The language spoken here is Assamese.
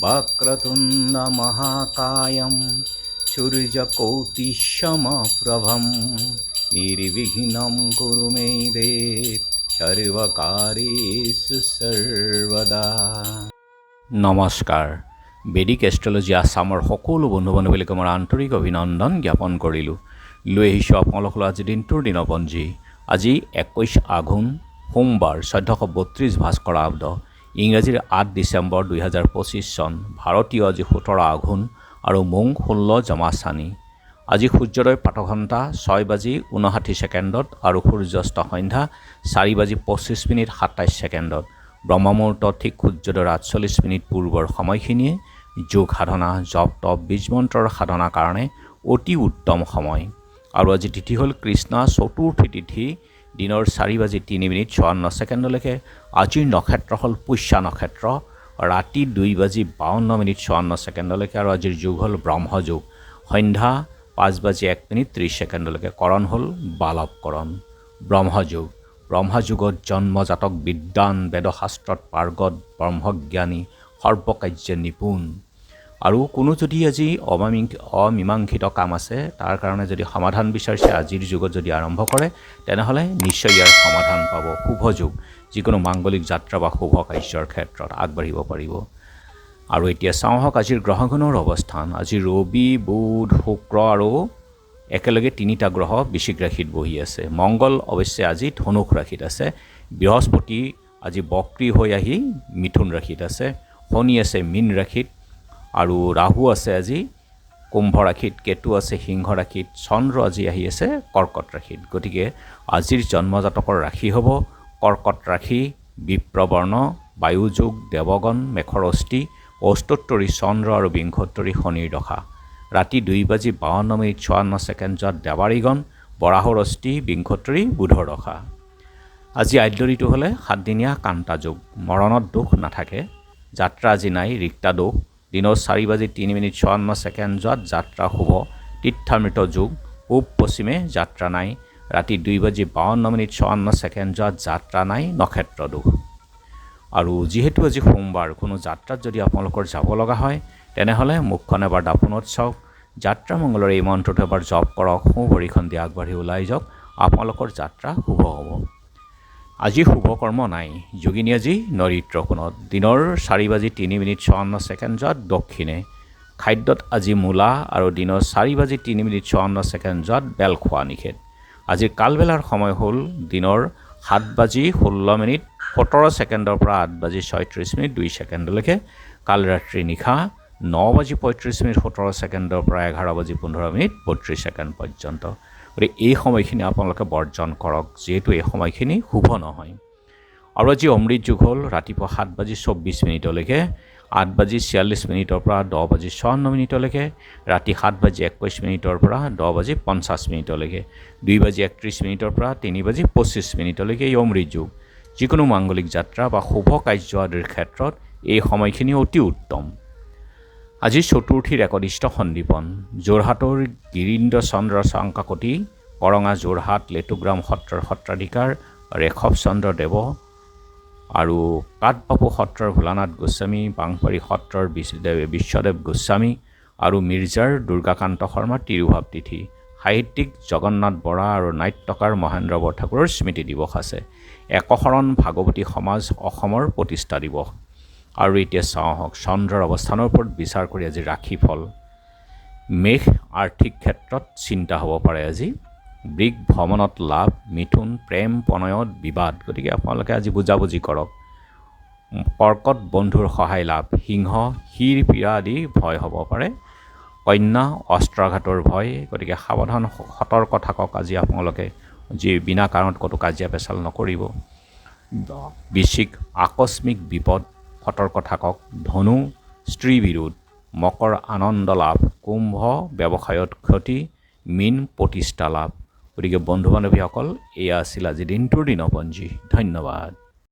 वक्रतुण्ड महाकायं सूर्यकोटिसमप्रभं निर्विघ्नं कुरु मे देव सर्वकार्येषु सर्वदा। নমস্কাৰ। বেদিক এষ্ট্ৰলজি আছামৰ সকলো বন্ধু বান্ধৱীলৈকে মই আন্তৰিক অভিনন্দন জ্ঞাপন কৰিলোঁ। লৈ আহিছোঁ আপোনালোকৰ আজি দিনটোৰ দিনপঞ্জী। আজি 21 আঘোণ সোমবাৰ 1432 ভাস্কৰাব্দ, ইংৰাজীৰ 8 ডিচেম্বৰ 2025 চন, ভাৰতীয় আজি 17 আঘোণ আৰু মোং 16 জমাচানি। আজি সূৰ্যোদয় প্ৰাতঃঘণ্টা 6:59 আৰু সূৰ্যাস্ত সন্ধ্যা 4:25 27 ব্ৰহ্মমুহূৰ্ত ঠিক সূৰ্যোদয়ৰ 48 পূৰ্বৰ সময়খিনিয়ে যোগ সাধনা, জপ তপ, বীজ মন্ত্ৰৰ সাধনাৰ কাৰণে অতি উত্তম সময়। আৰু আজি তিথি হ'ল কৃষ্ণা চতুৰ্থী তিথি, দিনৰ 4:03 আজিৰ নক্ষত্ৰ হ'ল পুষ্যা নক্ষত্ৰ, ৰাতি 2:52 আৰু আজিৰ যোগ হ'ল ব্ৰহ্মযোগ, সন্ধ্যা 5:01 কৰণ হ'ল বালৱকৰণ। ব্ৰহ্মযুগত জন্মজাতক বিদ্বান, বেদশাস্ত্ৰত পাৰ্গত, ব্ৰহ্মজ্ঞানী, সৰ্বকাৰ্যে নিপুণ। আৰু কোনো যদি আজি অমীমাংসিত কাম আছে, তাৰ কাৰণে যদি সমাধান বিচাৰিছে আজিৰ যুগত যদি আৰম্ভ কৰে, তেনেহ'লে নিশ্চয় ইয়াৰ সমাধান পাব। শুভ যুগ, যিকোনো মাংগলিক যাত্ৰা বা শুভ কাৰ্যৰ ক্ষেত্ৰত আগবাঢ়িব পাৰিব। আৰু এতিয়া চাওঁ আহক আজিৰ গ্ৰহগণৰ অৱস্থান। আজি ৰবি, বুধ, শুক্ৰ আৰু একেলগে 3টা গ্ৰহ বৃশ্চিক ৰাশিত বহি আছে। মংগল অৱশ্যে আজি ধনুক ৰাশিত আছে। বৃহস্পতি আজি বক্ৰী হৈ আহি মিথুন ৰাশিত আছে। শনি আছে মীন ৰাশিত আৰু ৰাহু আছে আজি কুম্ভ ৰাশিত। কেতু আছে সিংহ ৰাশিত। চন্দ্ৰ আজি আহি আছে কৰ্কট ৰাশিত। গতিকে আজিৰ জন্মজাতকৰ ৰাশি হ'ব কৰ্কট ৰাশি, বিপ্ৰবৰ্ণ, বায়ুযোগ, দেৱগণ, মেঘৰ অস্থি, অষ্টোত্তৰী চন্দ্ৰ আৰু বিংশোত্তৰী শনিৰ দশা। ৰাতি 2:52 দেৱাৰীগণ, বৰাহৰ অস্থি, বিংশোত্তৰী বুধৰ দশা। আজি আদ্যৰিটো হ'লে 7দিনীয়া কান্তা যোগ, মৰণত দোষ নাথাকে। যাত্ৰা আজি নাই, ৰিক্তা দোষ। দিনৰ 4:03 যাত্ৰা শুভ, তীৰ্থামৃত যোগ, পূব পশ্চিমে যাত্ৰা নাই। ৰাতি 2:52 যাত্ৰা নাই, নক্ষত্ৰ দোষ। আৰু যিহেতু আজি সোমবাৰ, কোনো যাত্ৰাত যদি আপোনালোকৰ যাব লগা হয়, তেনেহ'লে মুখখন এবাৰ দাপোনত চাওক, যাত্ৰা মংগলৰ এই মন্ত্ৰটো এবাৰ জপ কৰক, সোঁ ভৰিখন দি আগবাঢ়ি ওলাই যাওক, আপোনালোকৰ যাত্ৰা শুভ হ'ব। আজি শুভ কৰ্ম নাই। যোগিনী আজি নৰিত্ৰ কোণত, দিনৰ 4:03 দক্ষিণে। খাদ্যত আজি মূলা আৰু দিনৰ 4:03 বেল খোৱা নিষেধ। আজিৰ কালবেলাৰ সময় হ'ল দিনৰ 7:16 পৰা 8:36 2 কাল ৰাত্ৰি নিশা 9:35 পৰা 11:15 32 পৰ্যন্ত। গতিকে এই সময়খিনি আপোনালোকে বৰ্জন কৰক, যিহেতু এই সময়খিনি শুভ নহয়। আৰু আজি অমৃত যুগ হ'ল ৰাতিপুৱা 7:24 8:46 পৰা 10:54 ৰাতি 7:21 পৰা 10:50 2:31 পৰা 3:25 এই অমৃত যুগ। যিকোনো মাংগলিক যাত্ৰা বা শুভ কাৰ্য আদিৰ ক্ষেত্ৰত এই সময়খিনি অতি উত্তম। আজি চতুৰ্থীৰ একনিষ্ঠ সন্দীপন। যোৰহাটৰ গিৰীন্দ্ৰ চন্দ্ৰ চাংকাকতি, কৰঙা যোৰহাট লেটুগ্ৰাম সত্ৰৰ সত্ৰাধিকাৰ ৰেখৱ চন্দ্ৰ দেৱ আৰু কাঠবাপু সত্ৰৰ ভোলানাথ গোস্বামী, বাংবাৰী সত্ৰৰ বিশ্বদেৱ গোস্বামী আৰু মিৰ্জাৰ দুৰ্গাকান্ত শৰ্মাৰ তিৰুভাৱ তিথি। সাহিত্যিক জগন্নাথ বৰা আৰু নাট্যকাৰ মহেন্দ্ৰ বৰঠাকুৰৰ স্মৃতি দিৱস আছে। একশৰণ ভাগৱতী সমাজ অসমৰ প্ৰতিষ্ঠা দিৱস। আৰু এতিয়া চাওঁ আহক চন্দ্ৰৰ অৱস্থানৰ ওপৰত বিচাৰ কৰি আজি ৰাশিফল। মেষ আৰ্থিক ক্ষেত্ৰত চিন্তা হ'ব পাৰে আজি। বৃষ ভ্ৰমণত লাভ, মিথুন প্ৰেম প্ৰণয়ত বিবাদ, গতিকে আপোনালোকে আজি বুজাবুজি কৰক। কৰ্কট বন্ধুৰ সহায় লাভ, সিংহ শিৰ পীড়া আদি ভয় হ'ব পাৰে। কন্যা অস্ত্ৰাঘাতৰ ভয়, গতিকে সাৱধান সতৰ্ক থাকক আজি আপোনালোকে, যি বিনা কাৰণত ক'তো কাজিয়া পেচাল নকৰিব। বৃশ্চিক আকস্মিক বিপদ, সতৰ্ক থাকক। ধনু স্ত্ৰী বিৰোধ, মকৰ আনন্দ লাভ, কুম্ভ ব্যৱসায়ত ক্ষতি, মীন প্ৰতিষ্ঠা লাভ। গতিকে বন্ধু বান্ধৱীসকল, এয়া আছিল আজি দিনটোৰ দিনপঞ্জী। ধন্যবাদ।